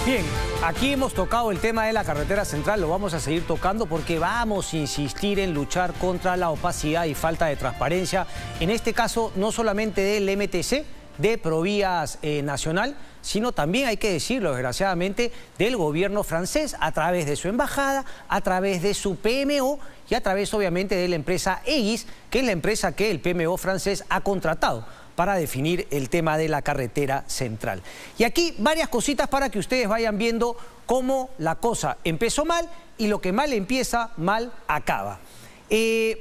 Bien, aquí hemos tocado el tema de la carretera central, lo vamos a seguir tocando porque vamos a insistir en luchar contra la opacidad y falta de transparencia, en este caso no solamente del MTC, de Provías Nacional, sino también, hay que decirlo desgraciadamente, del gobierno francés a través de su embajada, a través de su PMO y a través obviamente de la empresa Egis, que es la empresa que el PMO francés ha contratado para definir el tema de la carretera central. Y aquí varias cositas para que ustedes vayan viendo cómo la cosa empezó mal y lo que mal empieza, mal acaba.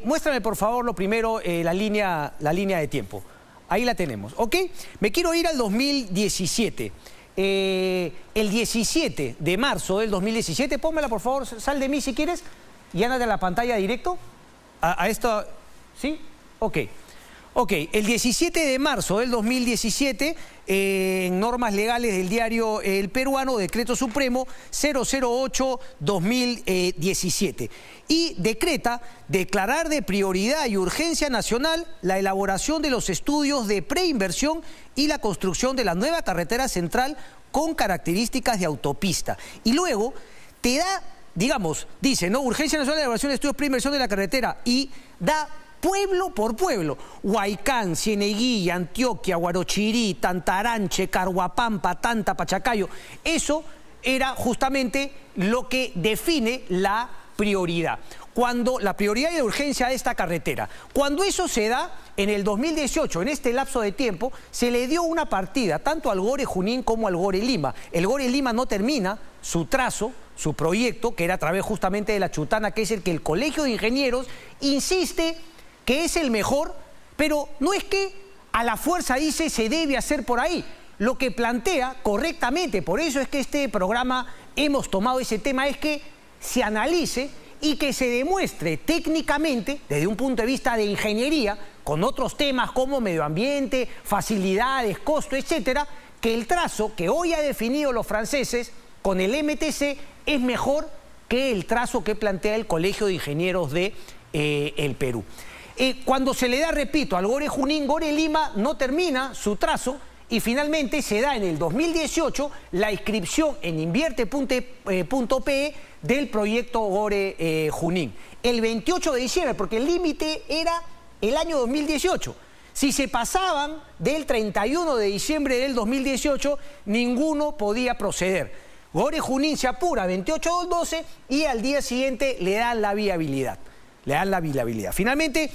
Muéstrame por favor lo primero, la línea de tiempo. Ahí la tenemos, ¿ok? Me quiero ir al 2017. El 17 de marzo del 2017, pónmela por favor, sal de mí si quieres y ándate a la pantalla directo. A esto, ¿sí? Ok. Ok, el 17 de marzo del 2017, en normas legales del diario El Peruano, Decreto Supremo 008-2017, y decreta declarar de prioridad y urgencia nacional la elaboración de los estudios de preinversión y la construcción de la nueva carretera central con características de autopista. Y luego te da, digamos, dice, ¿no? Urgencia nacional de elaboración de estudios de preinversión de la carretera y da pueblo por pueblo: Huaycán, Cieneguilla, Antioquia, Huarochirí, Tantaranche, Carhuapampa, Tanta, Pachacayo. Eso era justamente lo que define la prioridad. Cuando la prioridad y la urgencia de esta carretera. Cuando eso se da, en el 2018, en este lapso de tiempo, se le dio una partida tanto al Gore Junín como al Gore Lima. El Gore Lima no termina su trazo, su proyecto, que era a través justamente de la Chutana, que es el que el Colegio de Ingenieros insiste que es el mejor, pero no es que a la fuerza dice se debe hacer por ahí. Lo que plantea correctamente, por eso es que este programa hemos tomado ese tema, es que se analice y que se demuestre técnicamente, desde un punto de vista de ingeniería, con otros temas como medio ambiente, facilidades, costo, etcétera, que el trazo que hoy ha definido los franceses con el MTC es mejor que el trazo que plantea el Colegio de Ingenieros de el Perú. Cuando se le da, repito, al Gore Junín, Gore Lima no termina su trazo y finalmente se da en el 2018 la inscripción en invierte.pe del proyecto Gore Junín. El 28 de diciembre, porque el límite era el año 2018. Si se pasaban del 31 de diciembre del 2018, ninguno podía proceder. Gore Junín se apura 28/12 y al día siguiente le dan la viabilidad. Finalmente,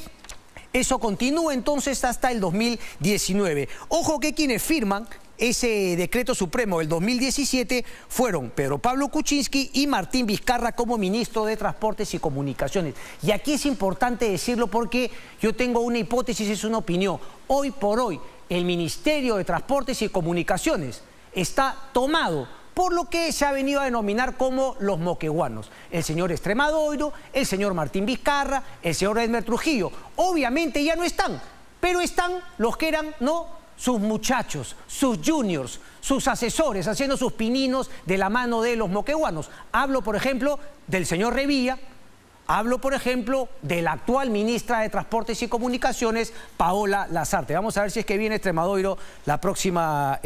eso continúa entonces hasta el 2019. Ojo que quienes firman ese decreto supremo del 2017 fueron Pedro Pablo Kuczynski y Martín Vizcarra como ministro de Transportes y Comunicaciones. Y aquí es importante decirlo porque yo tengo una hipótesis, es una opinión. Hoy por hoy, el Ministerio de Transportes y Comunicaciones está tomado por lo que se ha venido a denominar como los moqueguanos. El señor Extremadoiro, el señor Martín Vizcarra, el señor Edmer Trujillo. Obviamente ya no están, pero están los que eran, ¿no?, sus muchachos, sus juniors, sus asesores, haciendo sus pininos de la mano de los moqueguanos. Hablo, por ejemplo, del señor Revilla. Hablo, por ejemplo, de la actual ministra de Transportes y Comunicaciones, Paola Lazarte. Vamos a ver si es que viene Extremadoiro la próxima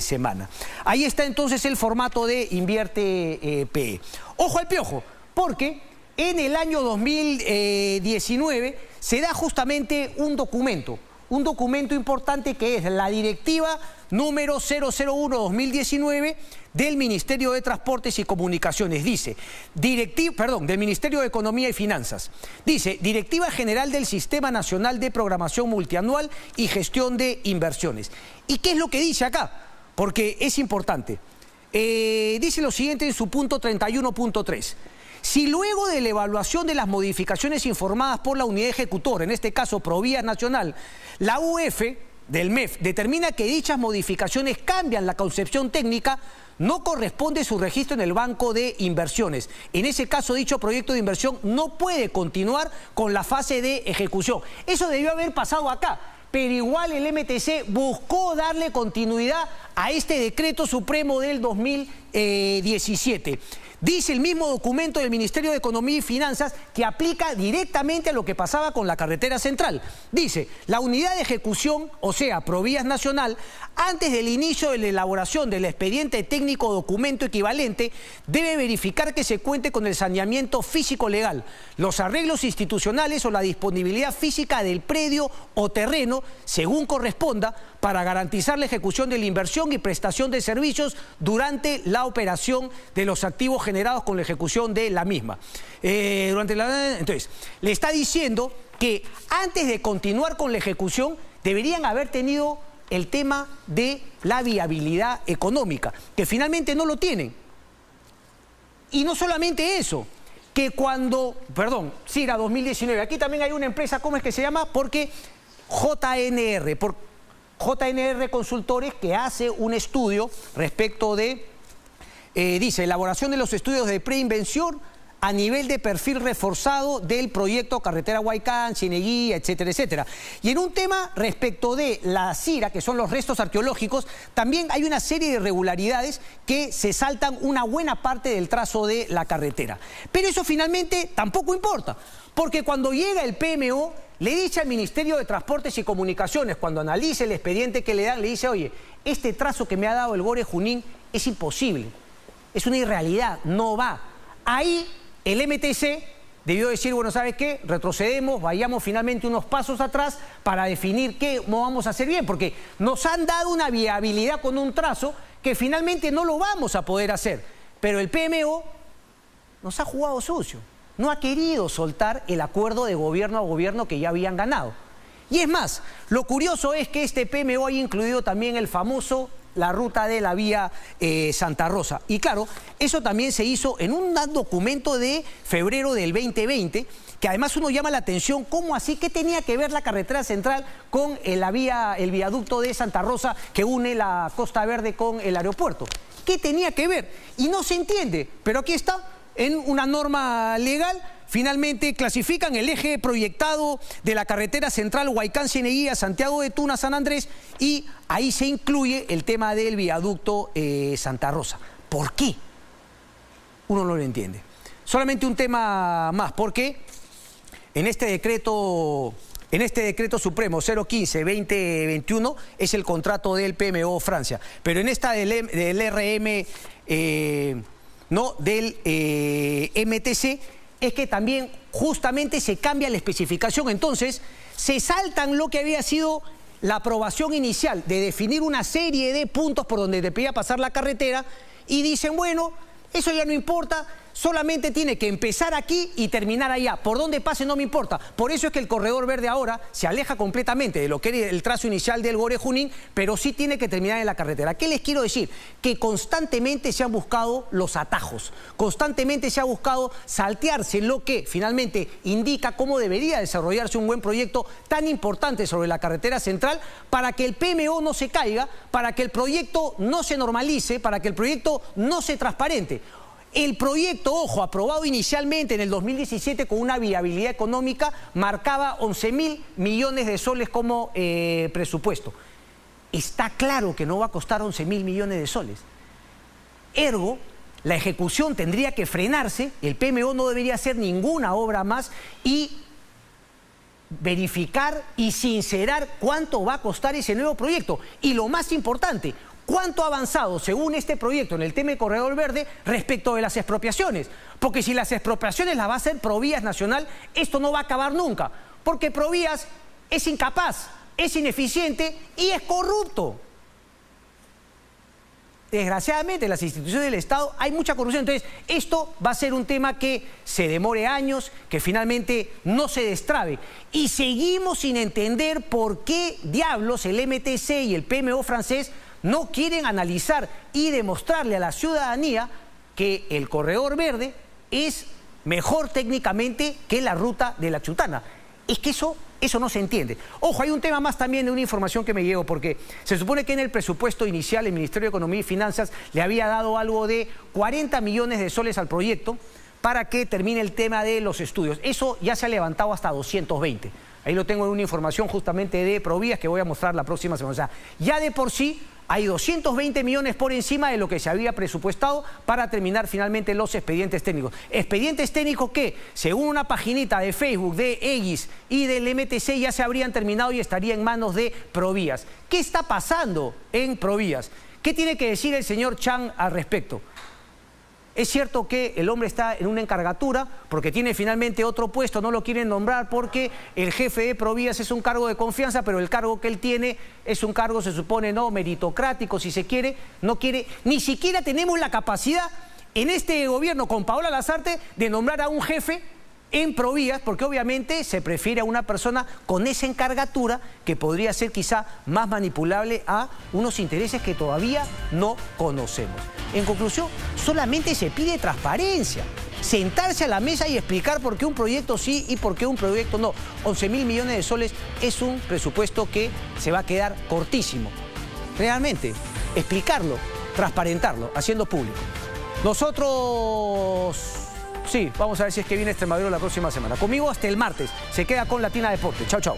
semana. Ahí está entonces el formato de Invierte.pe. Ojo al piojo, porque en el año 2019 se da justamente un documento importante que es la directiva número 001-2019 del Ministerio de Transportes y Comunicaciones. Dice, del Ministerio de Economía y Finanzas. Dice, Directiva General del Sistema Nacional de Programación Multianual y Gestión de Inversiones. ¿Y qué es lo que dice acá? Porque es importante. Dice lo siguiente en su punto 31.3. Si luego de la evaluación de las modificaciones informadas por la unidad ejecutora, en este caso Provías Nacional, la UF del MEF determina que dichas modificaciones cambian la concepción técnica, no corresponde su registro en el Banco de Inversiones. En ese caso, dicho proyecto de inversión no puede continuar con la fase de ejecución. Eso debió haber pasado acá, pero igual el MTC buscó darle continuidad a este decreto supremo del 2017. Dice el mismo documento del Ministerio de Economía y Finanzas que aplica directamente a lo que pasaba con la carretera central. Dice, la unidad de ejecución, o sea, Provías Nacional, antes del inicio de la elaboración del expediente técnico documento equivalente, debe verificar que se cuente con el saneamiento físico-legal, los arreglos institucionales o la disponibilidad física del predio o terreno, según corresponda, para garantizar la ejecución de la inversión y prestación de servicios durante la operación de los activos generados con la ejecución de la misma. Entonces, le está diciendo que antes de continuar con la ejecución deberían haber tenido el tema de la viabilidad económica, que finalmente no lo tienen. Y no solamente eso, que cuando, CIRA 2019, aquí también hay una empresa, ¿cómo es que se llama? Porque JNR Consultores, que hace un estudio respecto de, dice, elaboración de los estudios de preinvención a nivel de perfil reforzado del proyecto Carretera Huaycán, Cieneguilla, etcétera, etcétera. Y en un tema respecto de la CIRA, que son los restos arqueológicos, también hay una serie de irregularidades que se saltan una buena parte del trazo de la carretera. Pero eso finalmente tampoco importa, porque cuando llega el PMO, le dice al Ministerio de Transportes y Comunicaciones, cuando analice el expediente que le dan, le dice, oye, este trazo que me ha dado el Gore Junín es imposible, es una irrealidad, no va. Ahí el MTC debió decir, bueno, ¿sabes qué? Retrocedemos, vayamos finalmente unos pasos atrás para definir cómo vamos a hacer bien, porque nos han dado una viabilidad con un trazo que finalmente no lo vamos a poder hacer. Pero el PMO nos ha jugado sucio, no ha querido soltar el acuerdo de gobierno a gobierno que ya habían ganado. Y es más, lo curioso es que este PMO haya incluido también la ruta de la vía Santa Rosa. Y claro, eso también se hizo en un documento de febrero del 2020, que además uno llama la atención, ¿cómo así? ¿Qué tenía que ver la carretera central con el viaducto de Santa Rosa que une la Costa Verde con el aeropuerto? ¿Qué tenía que ver? Y no se entiende, pero aquí está, en una norma legal. Finalmente clasifican el eje proyectado de la carretera central Huaycán-Cieneguilla, Santiago de Tuna, San Andrés, y ahí se incluye el tema del viaducto Santa Rosa. ¿Por qué? Uno no lo entiende. Solamente un tema más, porque en este decreto supremo 015-2021 es el contrato del PMO Francia, pero en esta del RM, del MTC, es que también justamente se cambia la especificación. Entonces, se saltan lo que había sido la aprobación inicial de definir una serie de puntos por donde debía pasar la carretera y dicen, bueno, eso ya no importa, solamente tiene que empezar aquí y terminar allá. Por donde pase no me importa. Por eso es que el corredor verde ahora se aleja completamente de lo que era el trazo inicial del Gore Junín, pero sí tiene que terminar en la carretera. ¿Qué les quiero decir? Que constantemente se han buscado los atajos, constantemente se ha buscado saltearse lo que finalmente indica cómo debería desarrollarse un buen proyecto tan importante sobre la carretera central, para que el PMO no se caiga, para que el proyecto no se normalice, para que el proyecto no se transparente. El proyecto, ojo, aprobado inicialmente en el 2017 con una viabilidad económica, marcaba 11.000 millones de soles como presupuesto. Está claro que no va a costar 11.000 millones de soles. Ergo, la ejecución tendría que frenarse, el PMO no debería hacer ninguna obra más y verificar y sincerar cuánto va a costar ese nuevo proyecto. Y lo más importante, ¿cuánto ha avanzado, según este proyecto, en el tema de Corredor Verde respecto de las expropiaciones? Porque si las expropiaciones las va a hacer Provías Nacional, esto no va a acabar nunca. Porque Provías es incapaz, es ineficiente y es corrupto. Desgraciadamente, en las instituciones del Estado hay mucha corrupción. Entonces, esto va a ser un tema que se demore años, que finalmente no se destrabe. Y seguimos sin entender por qué diablos el MTC y el PMO francés no quieren analizar y demostrarle a la ciudadanía que el corredor verde es mejor técnicamente que la ruta de la Chutana. Es que eso no se entiende. Ojo, hay un tema más también de una información que me llegó, porque se supone que en el presupuesto inicial el Ministerio de Economía y Finanzas le había dado algo de 40 millones de soles al proyecto para que termine el tema de los estudios. Eso ya se ha levantado hasta 220. Ahí lo tengo en una información justamente de Provías que voy a mostrar la próxima semana. O sea, ya de por sí hay 220 millones por encima de lo que se había presupuestado para terminar finalmente los expedientes técnicos. Expedientes técnicos que, según una paginita de Facebook de Egis y del MTC, ya se habrían terminado y estaría en manos de Provías. ¿Qué está pasando en Provías? ¿Qué tiene que decir el señor Chan al respecto? Es cierto que el hombre está en una encargatura porque tiene finalmente otro puesto, no lo quieren nombrar porque el jefe de Provías es un cargo de confianza, pero el cargo que él tiene es un cargo, se supone, no meritocrático, si se quiere, no quiere, ni siquiera tenemos la capacidad en este gobierno con Paola Lasarte de nombrar a un jefe en Provías, porque obviamente se prefiere a una persona con esa encargatura que podría ser quizá más manipulable a unos intereses que todavía no conocemos. En conclusión, solamente se pide transparencia, sentarse a la mesa y explicar por qué un proyecto sí y por qué un proyecto no. 11.000 millones de soles es un presupuesto que se va a quedar cortísimo. Realmente, explicarlo, transparentarlo, haciendo público. Nosotros... sí, vamos a ver si es que viene Extremadura la próxima semana. Conmigo hasta el martes. Se queda con Latina Deporte. Chau, chau.